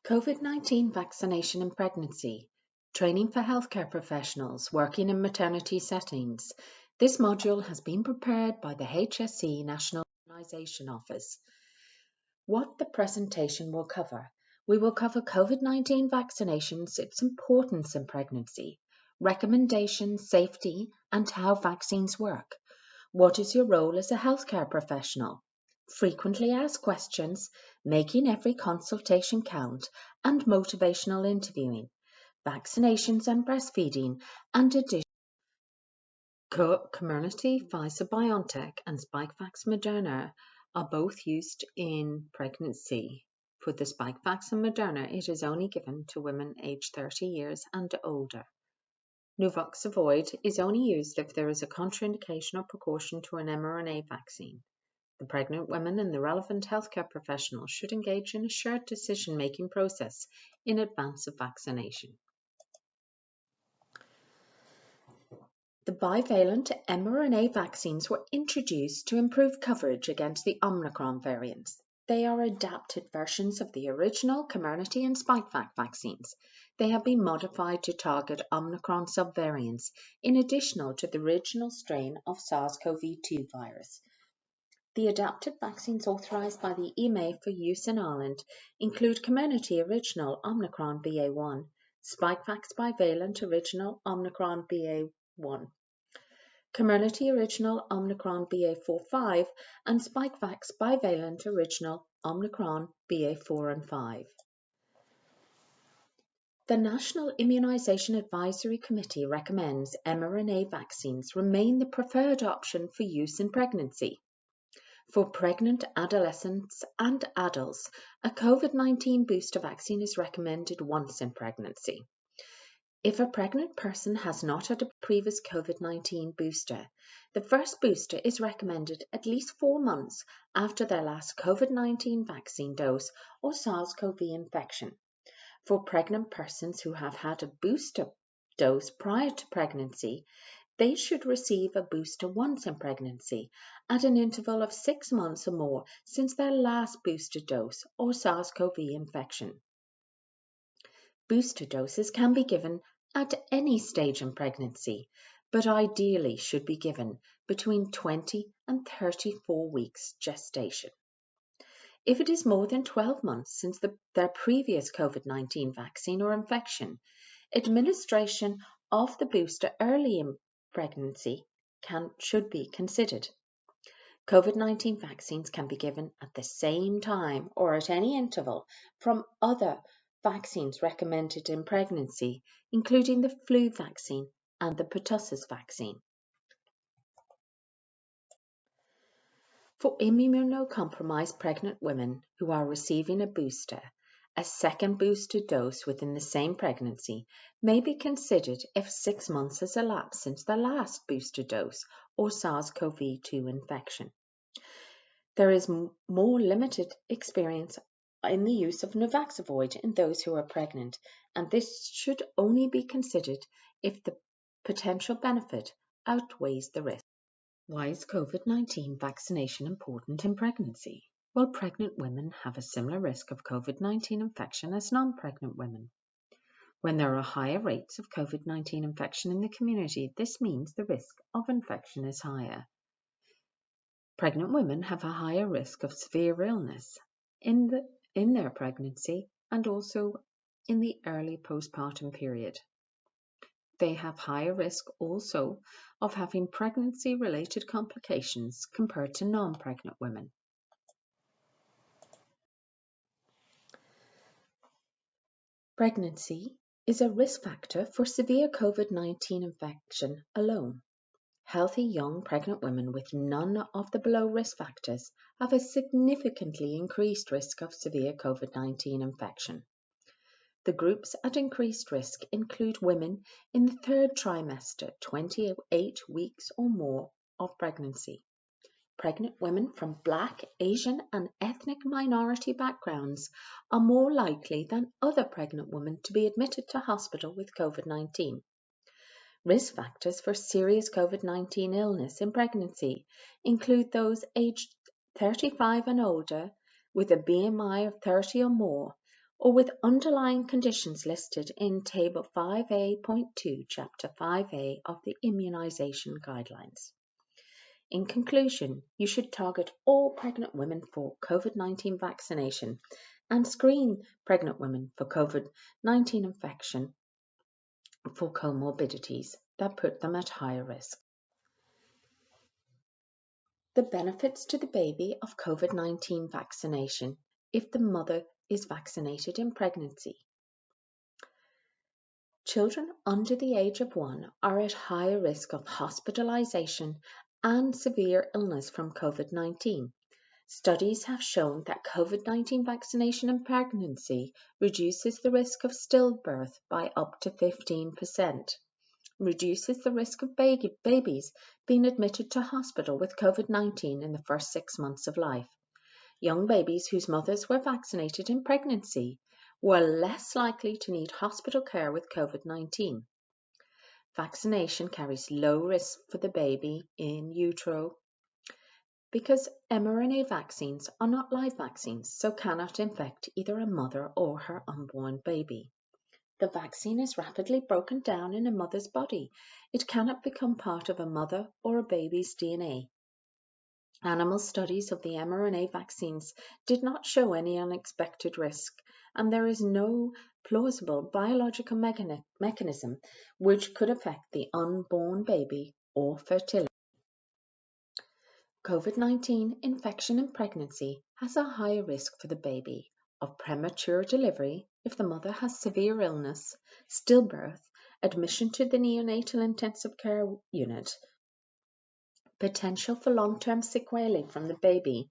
COVID-19 vaccination and pregnancy, training for healthcare professionals working in maternity settings. This module has been prepared by the HSE National Immunisation Office. What the presentation will cover. We will cover COVID-19 vaccinations, its importance in pregnancy, recommendations, safety, and how vaccines work. What is your role as a healthcare professional? Frequently asked questions, making every consultation count, and motivational interviewing, vaccinations and breastfeeding, and additional Comirnaty, Pfizer-BioNTech, and Spikevax Moderna are both used in pregnancy. For the Spikevax and Moderna, it is only given to women aged 30 years and older. Nuvaxovid is only used if there is a contraindication or precaution to an mRNA vaccine. The pregnant women and the relevant healthcare professionals should engage in a shared decision-making process in advance of vaccination. The bivalent mRNA vaccines were introduced to improve coverage against the Omicron variants. They are adapted versions of the original Comirnaty and Spikevax vaccines. They have been modified to target Omicron subvariants in addition to the original strain of SARS-CoV-2 virus. The adapted vaccines authorised by the EMA for use in Ireland include Comirnaty Original Omicron BA1, Spikevax Bivalent Original Omicron BA1, Comirnaty Original Omicron BA4-5, and Spikevax Bivalent Original Omicron BA4 and 5. The National Immunisation Advisory Committee recommends mRNA vaccines remain the preferred option for use in pregnancy. For pregnant adolescents and adults, a COVID-19 booster vaccine is recommended once in pregnancy. If a pregnant person has not had a previous COVID-19 booster, the first booster is recommended at least 4 months after their last COVID-19 vaccine dose or SARS-CoV infection. For pregnant persons who have had a booster dose prior to pregnancy, they should receive a booster once in pregnancy at an interval of 6 months or more since their last booster dose or SARS-CoV infection. Booster doses can be given at any stage in pregnancy, but ideally should be given between 20 and 34 weeks gestation. If it is more than 12 months since their previous COVID-19 vaccine or infection, administration of the booster early in pregnancy should be considered. COVID-19 vaccines can be given at the same time or at any interval from other vaccines recommended in pregnancy, including the flu vaccine and the pertussis vaccine. For immunocompromised pregnant women who are receiving a booster, a second booster dose within the same pregnancy may be considered if 6 months has elapsed since their last booster dose or SARS-CoV-2 infection. There is more limited experience in the use of Nuvaxovid in those who are pregnant, and this should only be considered if the potential benefit outweighs the risk. Why is COVID-19 vaccination important in pregnancy? Well, pregnant women have a similar risk of COVID-19 infection as non-pregnant women. When there are higher rates of COVID-19 infection in the community, this means the risk of infection is higher. Pregnant women have a higher risk of severe illness in their pregnancy and also in the early postpartum period. They have higher risk also of having pregnancy-related complications compared to non-pregnant women. Pregnancy is a risk factor for severe COVID-19 infection alone. Healthy young pregnant women with none of the below risk factors have a significantly increased risk of severe COVID-19 infection. The groups at increased risk include women in the third trimester, 28 weeks or more of pregnancy. Pregnant women from Black, Asian, and ethnic minority backgrounds are more likely than other pregnant women to be admitted to hospital with COVID-19. Risk factors for serious COVID-19 illness in pregnancy include those aged 35 and older with a BMI of 30 or more, or with underlying conditions listed in Table 5A.2, Chapter 5A of the Immunisation Guidelines. In conclusion, you should target all pregnant women for COVID-19 vaccination and screen pregnant women for COVID-19 infection for comorbidities that put them at higher risk. The benefits to the baby of COVID-19 vaccination if the mother is vaccinated in pregnancy. Children under the age of 1 are at higher risk of hospitalization and severe illness from COVID-19. Studies have shown that COVID-19 vaccination in pregnancy reduces the risk of stillbirth by up to 15%, reduces the risk of babies being admitted to hospital with COVID-19 in the first 6 months of life. Young babies whose mothers were vaccinated in pregnancy were less likely to need hospital care with COVID-19. Vaccination carries low risk for the baby in utero because mRNA vaccines are not live vaccines, so cannot infect either a mother or her unborn baby. The vaccine is rapidly broken down in a mother's body. It cannot become part of a mother or a baby's DNA. Animal studies of the mRNA vaccines did not show any unexpected risk, and there is no plausible biological mechanism which could affect the unborn baby or fertility. COVID-19 infection in pregnancy has a higher risk for the baby of premature delivery if the mother has severe illness, stillbirth, admission to the neonatal intensive care unit, potential for long-term sequelae from the baby,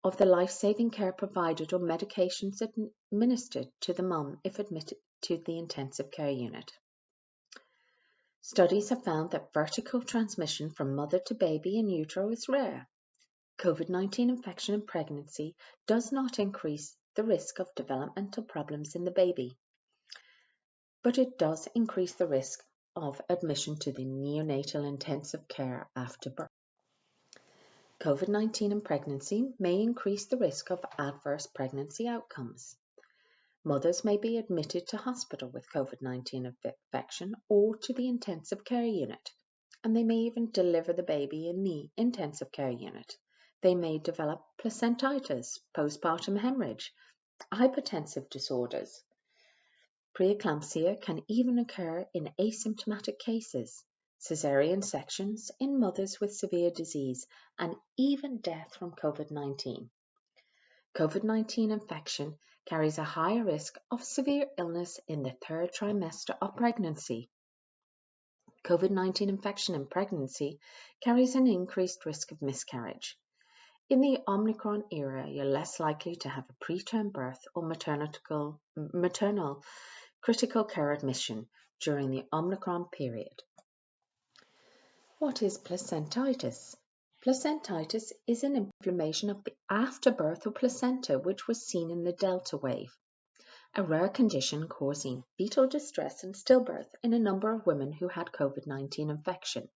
of the life-saving care provided or medications administered to the mum if admitted to the intensive care unit. Studies have found that vertical transmission from mother to baby in utero is rare. COVID-19 infection in pregnancy does not increase the risk of developmental problems in the baby, but it does increase the risk of admission to the neonatal intensive care after birth. COVID-19 in pregnancy may increase the risk of adverse pregnancy outcomes. Mothers may be admitted to hospital with COVID-19 infection or to the intensive care unit, and they may even deliver the baby in the intensive care unit. They may develop placentitis, postpartum hemorrhage, hypertensive disorders. Preeclampsia can even occur in asymptomatic cases, cesarean sections in mothers with severe disease, and even death from COVID-19. COVID-19 infection carries a higher risk of severe illness in the 3rd trimester of pregnancy. COVID-19 infection in pregnancy carries an increased risk of miscarriage. In the Omicron era, you're less likely to have a preterm birth or maternal critical care admission during the Omicron period. What is placentitis? Placentitis is an inflammation of the afterbirth of placenta which was seen in the Delta wave, a rare condition causing fetal distress and stillbirth in a number of women who had COVID-19 infection.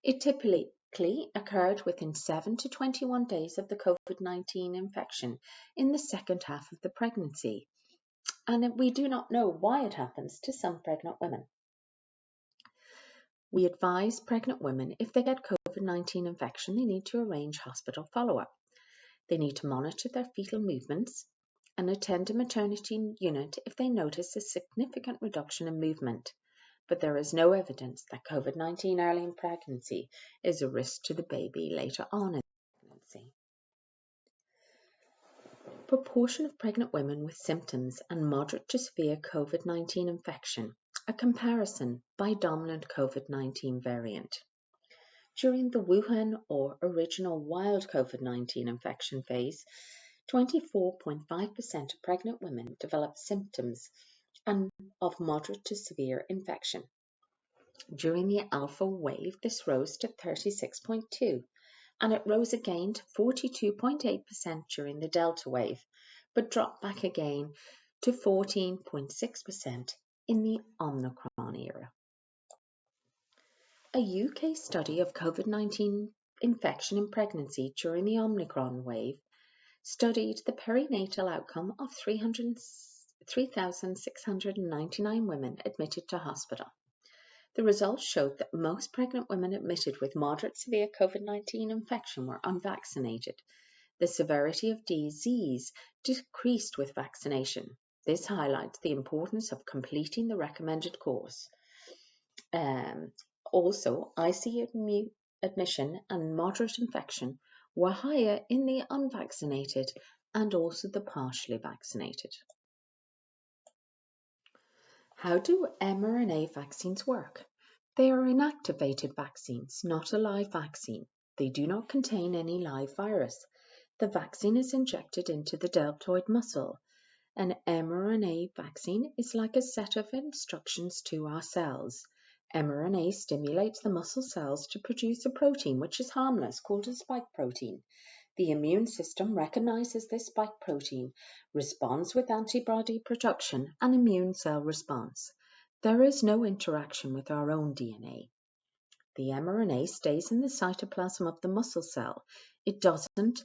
It typically occurred within 7 to 21 days of the COVID-19 infection in the second half of the pregnancy, and we do not know why it happens to some pregnant women. We advise pregnant women if they get COVID-19 infection, they need to arrange hospital follow-up. They need to monitor their fetal movements and attend a maternity unit if they notice a significant reduction in movement. But there is no evidence that COVID-19 early in pregnancy is a risk to the baby later on in pregnancy. Proportion of pregnant women with symptoms and moderate to severe COVID-19 infection, a comparison by dominant COVID-19 variant. During the Wuhan or original wild COVID-19 infection phase, 24.5% of pregnant women developed symptoms of moderate to severe infection. During the Alpha wave, this rose to 36.2%, and it rose again to 42.8% during the Delta wave, but dropped back again to 14.6% in the Omicron era. A UK study of COVID-19 infection in pregnancy during the Omicron wave studied the perinatal outcome of 3,699 women admitted to hospital. The results showed that most pregnant women admitted with moderate severe COVID-19 infection were unvaccinated. The severity of disease decreased with vaccination. This highlights the importance of completing the recommended course. Also, ICU admission and moderate infection were higher in the unvaccinated and also the partially vaccinated. How do mRNA vaccines work? They are inactivated vaccines, not a live vaccine. They do not contain any live virus. The vaccine is injected into the deltoid muscle. An mRNA vaccine is like a set of instructions to our cells. mRNA stimulates the muscle cells to produce a protein which is harmless, called a spike protein. The immune system recognizes this spike protein, responds with antibody production and immune cell response. There is no interaction with our own DNA. The mRNA stays in the cytoplasm of the muscle cell. It doesn't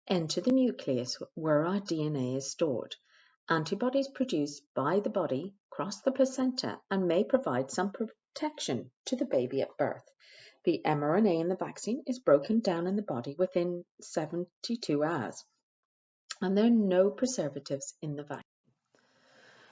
enter the nucleus where our DNA is stored. Antibodies produced by the body cross the placenta and may provide some protection to the baby at birth. The mRNA in the vaccine is broken down in the body within 72 hours, and there are no preservatives in the vaccine.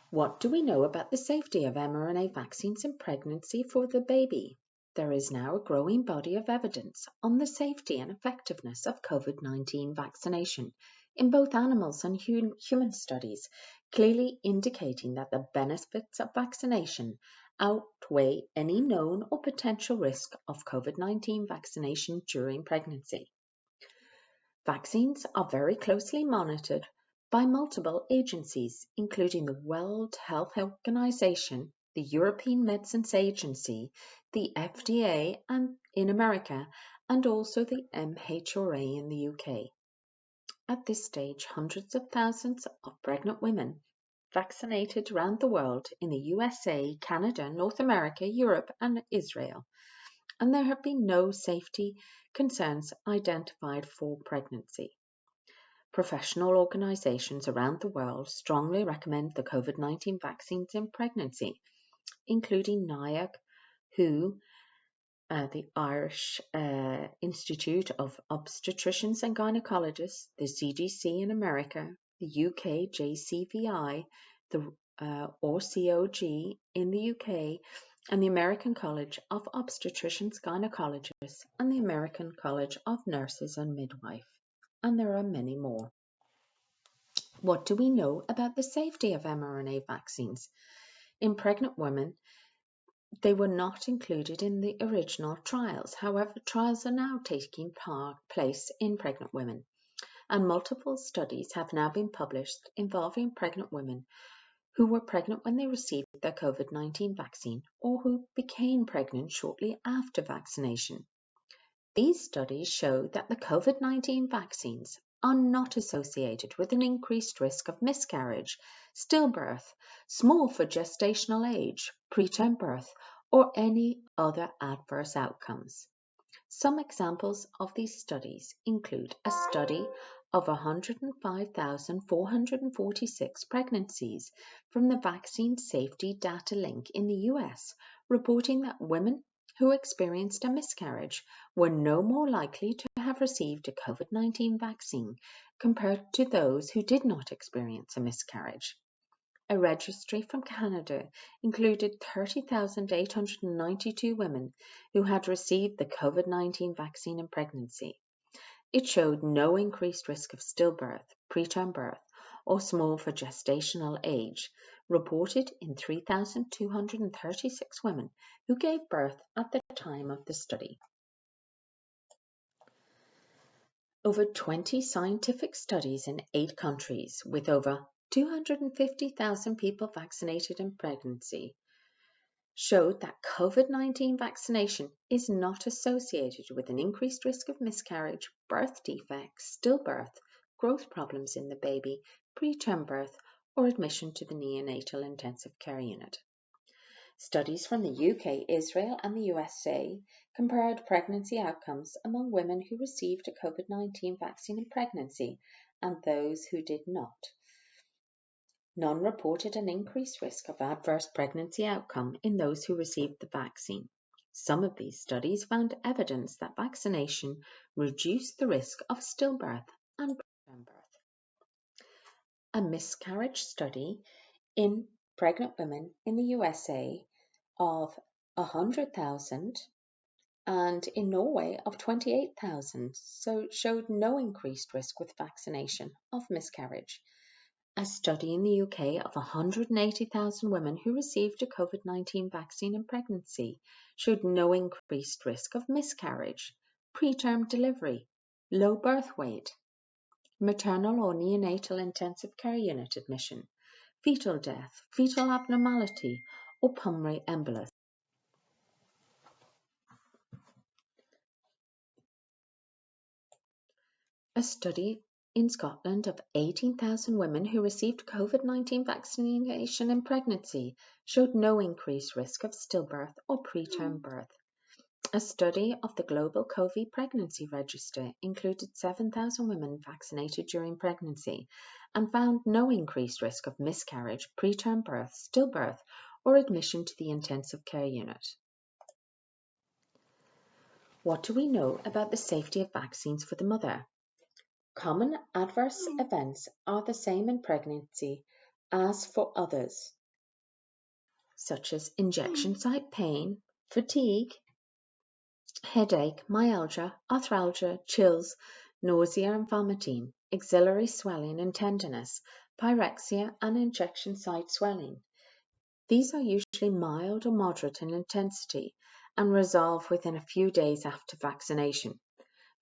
What do we know about the safety of mRNA vaccines in pregnancy for the baby? There is now a growing body of evidence on the safety and effectiveness of COVID-19 vaccination in both animals and human studies, clearly indicating that the benefits of vaccination outweigh any known or potential risk of COVID-19 vaccination during pregnancy. Vaccines are very closely monitored by multiple agencies, including the World Health Organization, the European Medicines Agency, the FDA in America, and also the MHRA in the UK. At this stage, hundreds of thousands of pregnant women vaccinated around the world in the USA, Canada, North America, Europe, and Israel, and there have been no safety concerns identified for pregnancy. Professional organizations around the world strongly recommend the COVID-19 vaccines in pregnancy, including NIAC, WHO, the Irish Institute of Obstetricians and Gynecologists, the CDC in America, the UK JCVI, the COG in the UK, and the American College of Obstetricians Gynecologists, and the American College of Nurses and Midwives. And there are many more. What do we know about the safety of mRNA vaccines? In pregnant women, they were not included in the original trials. However, trials are now taking place in pregnant women, and multiple studies have now been published involving pregnant women who were pregnant when they received their COVID-19 vaccine or who became pregnant shortly after vaccination. These studies show that the COVID-19 vaccines are not associated with an increased risk of miscarriage, stillbirth, small for gestational age, preterm birth, or any other adverse outcomes. Some examples of these studies include a study of 105,446 pregnancies from the Vaccine Safety Data Link in the US, reporting that women who experienced a miscarriage were no more likely to have received a COVID-19 vaccine compared to those who did not experience a miscarriage. A registry from Canada included 30,892 women who had received the COVID-19 vaccine in pregnancy. It showed no increased risk of stillbirth, preterm birth, or small for gestational age, reported in 3,236 women who gave birth at the time of the study. Over 20 scientific studies in 8 countries with over 250,000 people vaccinated in pregnancy showed that COVID-19 vaccination is not associated with an increased risk of miscarriage, birth defects, stillbirth, growth problems in the baby, preterm birth, or admission to the neonatal intensive care unit. Studies from the UK, Israel, and the USA compared pregnancy outcomes among women who received a COVID-19 vaccine in pregnancy and those who did not. None reported an increased risk of adverse pregnancy outcome in those who received the vaccine. Some of these studies found evidence that vaccination reduced the risk of stillbirth and preterm birth. A miscarriage study in pregnant women in the USA of 100,000 and in Norway of 28,000 showed no increased risk with vaccination of miscarriage. A study in the UK of 180,000 women who received a COVID-19 vaccine in pregnancy showed no increased risk of miscarriage, preterm delivery, low birth weight, maternal or neonatal intensive care unit admission, fetal death, fetal abnormality, or pulmonary embolus. A study in Scotland of 18,000 women who received COVID-19 vaccination in pregnancy showed no increased risk of stillbirth or preterm birth. A study of the Global COVID Pregnancy Register included 7,000 women vaccinated during pregnancy and found no increased risk of miscarriage, preterm birth, stillbirth, or admission to the intensive care unit. What do we know about the safety of vaccines for the mother? Common adverse events are the same in pregnancy as for others, such as injection site pain, fatigue, headache, myalgia, arthralgia, chills, nausea and vomiting, axillary swelling and tenderness, pyrexia and injection site swelling. These are usually mild or moderate in intensity and resolve within a few days after vaccination.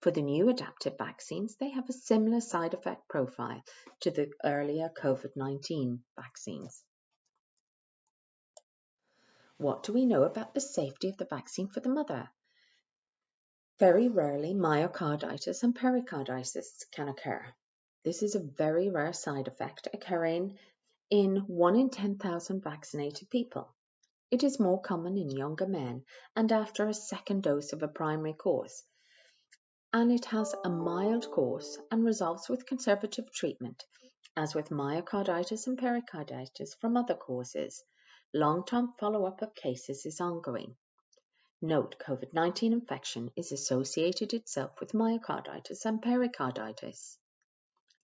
For the new adaptive vaccines, they have a similar side effect profile to the earlier COVID-19 vaccines. What do we know about the safety of the vaccine for the mother? Very rarely, myocarditis and pericarditis can occur. This is a very rare side effect occurring in 1 in 10,000 vaccinated people. It is more common in younger men and after a second dose of a primary course, and it has a mild course and resolves with conservative treatment, as with myocarditis and pericarditis from other causes. Long-term follow-up of cases is ongoing. Note, COVID-19 infection is associated itself with myocarditis and pericarditis.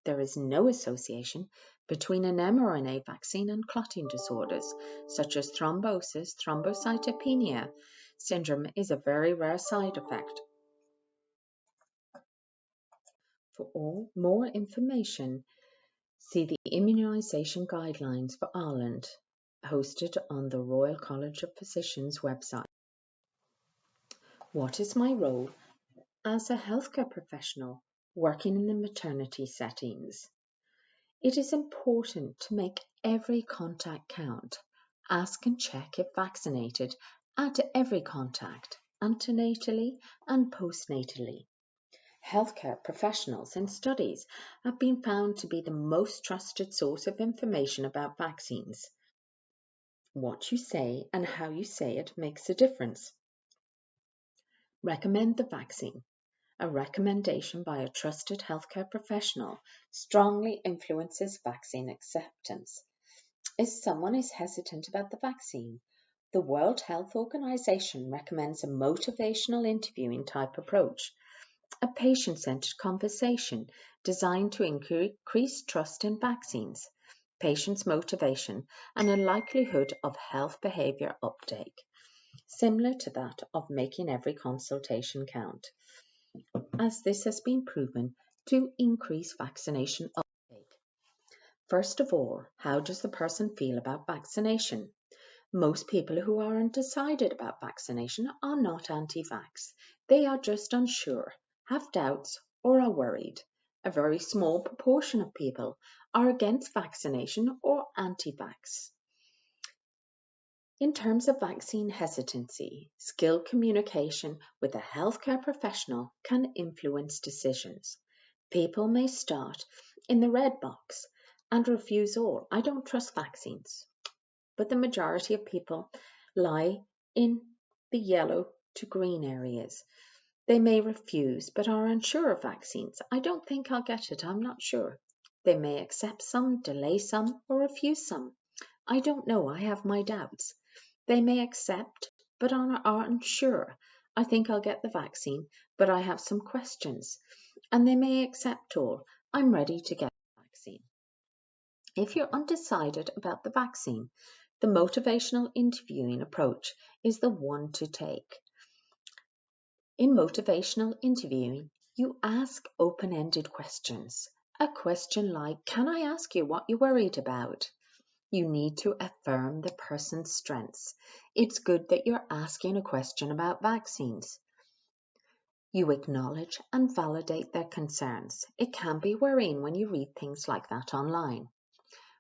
There is no association between an mRNA vaccine and clotting disorders, such as thrombosis. Thrombocytopenia syndrome is a very rare side effect. For more information, see the Immunisation Guidelines for Ireland, hosted on the Royal College of Physicians website. What is my role as a healthcare professional working in the maternity settings? It is important to make every contact count. Ask and check if vaccinated at every contact, antenatally and postnatally. Healthcare professionals and studies have been found to be the most trusted source of information about vaccines. What you say and how you say it makes a difference. Recommend the vaccine. A recommendation by a trusted healthcare professional strongly influences vaccine acceptance. If someone is hesitant about the vaccine, the World Health Organization recommends a motivational interviewing type approach, a patient-centered conversation designed to increase trust in vaccines, patients' motivation, and a likelihood of health behavior uptake, similar to that of making every consultation count, as this has been proven to increase vaccination uptake. First of all, how does the person feel about vaccination? Most people who are undecided about vaccination are not anti-vax. They are just unsure, have doubts, or are worried. A very small proportion of people are against vaccination or anti-vax. In terms of vaccine hesitancy, skilled communication with a healthcare professional can influence decisions. People may start in the red box and refuse all. I don't trust vaccines. But the majority of people lie in the yellow to green areas. They may refuse but are unsure of vaccines. I don't think I'll get it, I'm not sure. They may accept some, delay some, or refuse some. I don't know, I have my doubts. They may accept, but are unsure. I think I'll get the vaccine, but I have some questions. And they may accept all. I'm ready to get the vaccine. If you're undecided about the vaccine, the motivational interviewing approach is the one to take. In motivational interviewing, you ask open-ended questions. A question like, can I ask you what you're worried about? You need to affirm the person's strengths. It's good that you're asking a question about vaccines. You acknowledge and validate their concerns. It can be worrying when you read things like that online.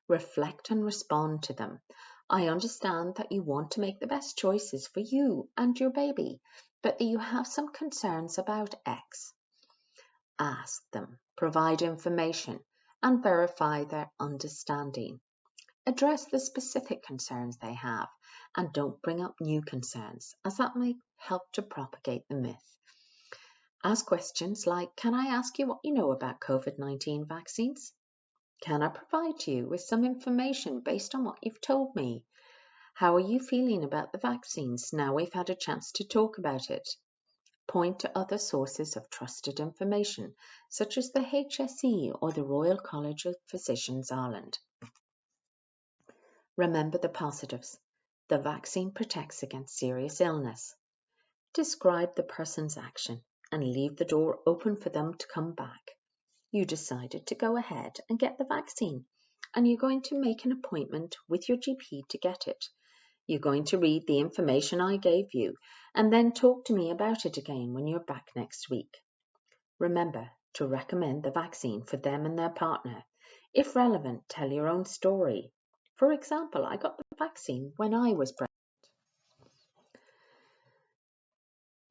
Reflect and respond to them. I understand that you want to make the best choices for you and your baby, but that you have some concerns about X. Ask them, provide information, and verify their understanding. Address the specific concerns they have, and don't bring up new concerns, as that may help to propagate the myth. Ask questions like, can I ask you what you know about COVID-19 vaccines? Can I provide you with some information based on what you've told me? How are you feeling about the vaccines now we've had a chance to talk about it? Point to other sources of trusted information, such as the HSE or the Royal College of Physicians Ireland. Remember the positives. The vaccine protects against serious illness. Describe the person's action and leave the door open for them to come back. You decided to go ahead and get the vaccine, and you're going to make an appointment with your GP to get it. You're going to read the information I gave you and then talk to me about it again when you're back next week. Remember to recommend the vaccine for them and their partner. If relevant, tell your own story. For example, I got the vaccine when I was pregnant.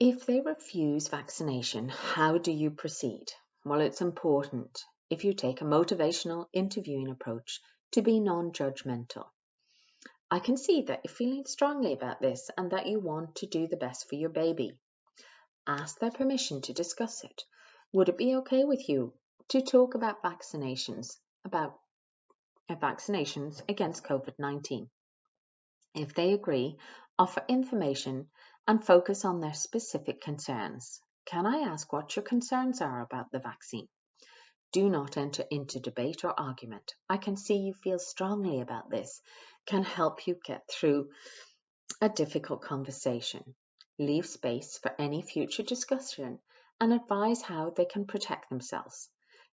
If they refuse vaccination, how do you proceed? Well, it's important, if you take a motivational interviewing approach, to be non-judgmental. I can see that you're feeling strongly about this and that you want to do the best for your baby. Ask their permission to discuss it. Would it be okay with you to talk about vaccinations against COVID-19? If they agree, offer information and focus on their specific concerns. Can I ask what your concerns are about the vaccine? Do not enter into debate or argument. I can see you feel strongly about this. Can help you get through a difficult conversation. Leave space for any future discussion and advise how they can protect themselves.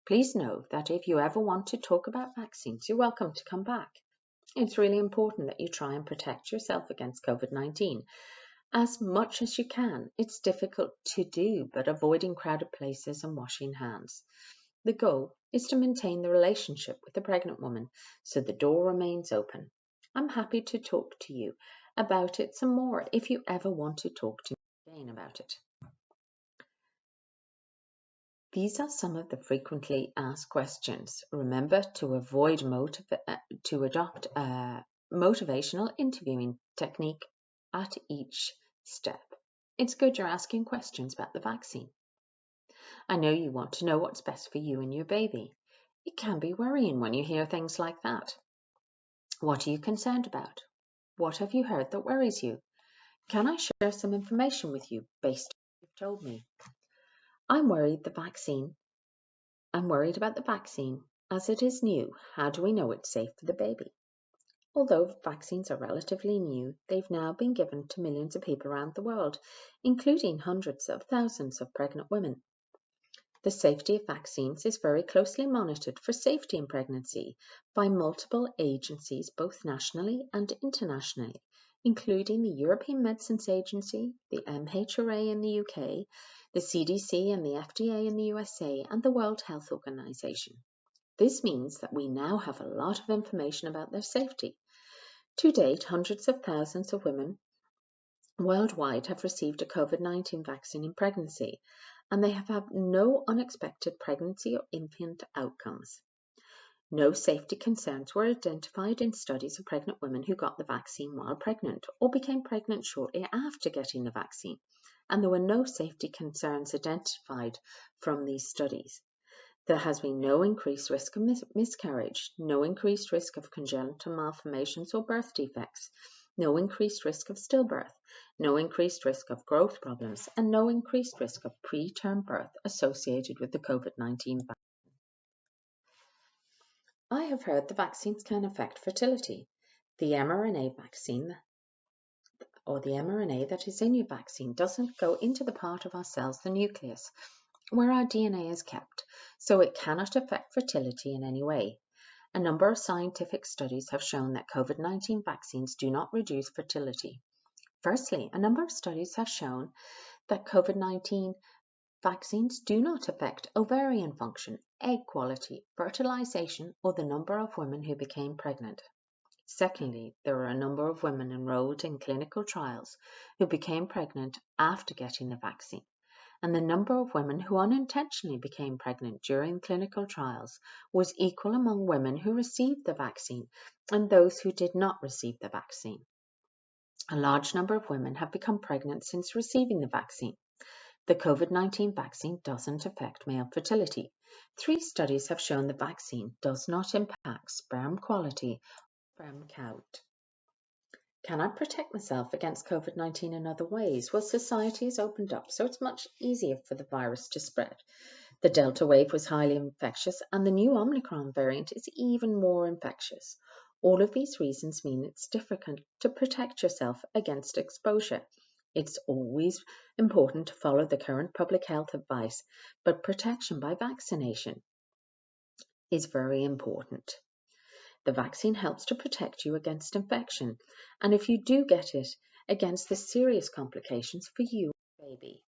Please know that if you ever want to talk about vaccines, you're welcome to come back. It's really important that you try and protect yourself against COVID-19 as much as you can. It's difficult to do, but avoiding crowded places and washing hands. The goal is to maintain the relationship with the pregnant woman so the door remains open. I'm happy to talk to you about it some more if you ever want to talk to me again about it. These are some of the frequently asked questions. Remember to adopt a motivational interviewing technique at each step. It's good you're asking questions about the vaccine. I know you want to know what's best for you and your baby. It can be worrying when you hear things like that. What are you concerned about? What have you heard that worries you? Can I share some information with you based on what you've told me? I'm worried about the vaccine as it is new. How do we know it's safe for the baby? Although vaccines are relatively new, they've now been given to millions of people around the world, including hundreds of thousands of pregnant women. The safety of vaccines is very closely monitored for safety in pregnancy by multiple agencies, both nationally and internationally, including the European Medicines Agency, the MHRA in the UK, the CDC and the FDA in the USA, and the World Health Organization. This means that we now have a lot of information about their safety. To date, hundreds of thousands of women worldwide have received a COVID-19 vaccine in pregnancy, and they have had no unexpected pregnancy or infant outcomes. No safety concerns were identified in studies of pregnant women who got the vaccine while pregnant or became pregnant shortly after getting the vaccine, and there were no safety concerns identified from these studies. There has been no increased risk of miscarriage, no increased risk of congenital malformations or birth defects, no increased risk of stillbirth, no increased risk of growth problems, and no increased risk of preterm birth associated with the COVID-19 vaccine. I have heard the vaccines can affect fertility. The mRNA vaccine, or the mRNA that is in your vaccine, doesn't go into the part of our cells, the nucleus, where our DNA is kept, so it cannot affect fertility in any way. A number of scientific studies have shown that COVID-19 vaccines do not reduce fertility. Firstly, a number of studies have shown that COVID-19 vaccines do not affect ovarian function, egg quality, fertilization, or the number of women who became pregnant. Secondly, there are a number of women enrolled in clinical trials who became pregnant after getting the vaccine, and the number of women who unintentionally became pregnant during clinical trials was equal among women who received the vaccine and those who did not receive the vaccine. A large number of women have become pregnant since receiving the vaccine. The COVID-19 vaccine doesn't affect male fertility. 3 studies have shown the vaccine does not impact sperm quality or sperm count. Can I protect myself against COVID-19 in other ways? Well, society has opened up, so it's much easier for the virus to spread. The Delta wave was highly infectious, and the new Omicron variant is even more infectious. All of these reasons mean it's difficult to protect yourself against exposure. It's always important to follow the current public health advice, but protection by vaccination is very important. The vaccine helps to protect you against infection, and if you do get it, against the serious complications for you and your baby.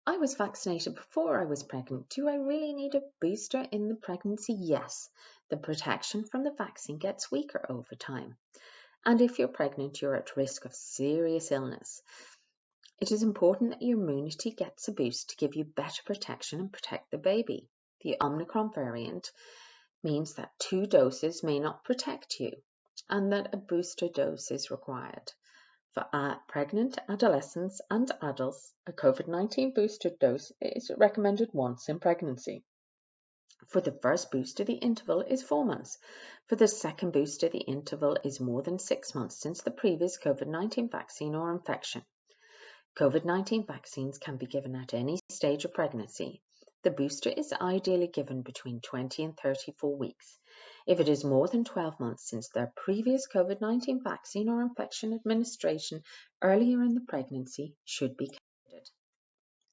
I was vaccinated before I was pregnant. Do I really need a booster in the pregnancy? Yes. The protection from the vaccine gets weaker over time. And if you're pregnant, you're at risk of serious illness. It is important that your immunity gets a boost to give you better protection and protect the baby. The Omicron variant means that 2 doses may not protect you and that a booster dose is required. For pregnant adolescents and adults, a COVID-19 booster dose is recommended once in pregnancy. For the first booster, the interval is 4 months. For the second booster, the interval is more than 6 months since the previous COVID-19 vaccine or infection. COVID-19 vaccines can be given at any stage of pregnancy. The booster is ideally given between 20 and 34 weeks. If it is more than 12 months since their previous COVID-19 vaccine or infection, administration earlier in the pregnancy should be considered.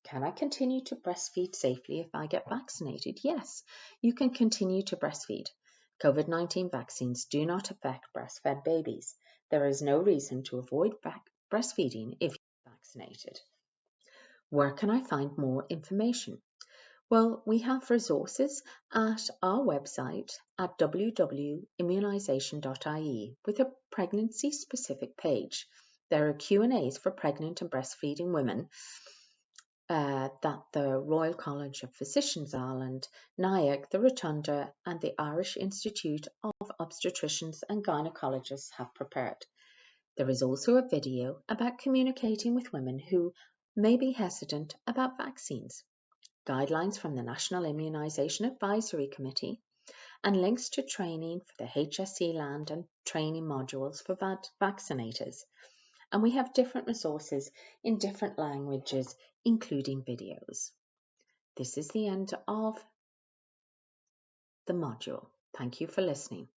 Can I continue to breastfeed safely if I get vaccinated? Yes, you can continue to breastfeed. COVID-19 vaccines do not affect breastfed babies. There is no reason to avoid breastfeeding if you're vaccinated. Where can I find more information? Well, we have resources at our website at www.immunisation.ie with a pregnancy-specific page. There are Q&As for pregnant and breastfeeding women that the Royal College of Physicians Ireland, NIAC, the Rotunda and the Irish Institute of Obstetricians and Gynecologists have prepared. There is also a video about communicating with women who may be hesitant about vaccines, guidelines from the National Immunisation Advisory Committee, and links to training for the HSE land and training modules for vaccinators. And we have different resources in different languages, including videos. This is the end of the module. Thank you for listening.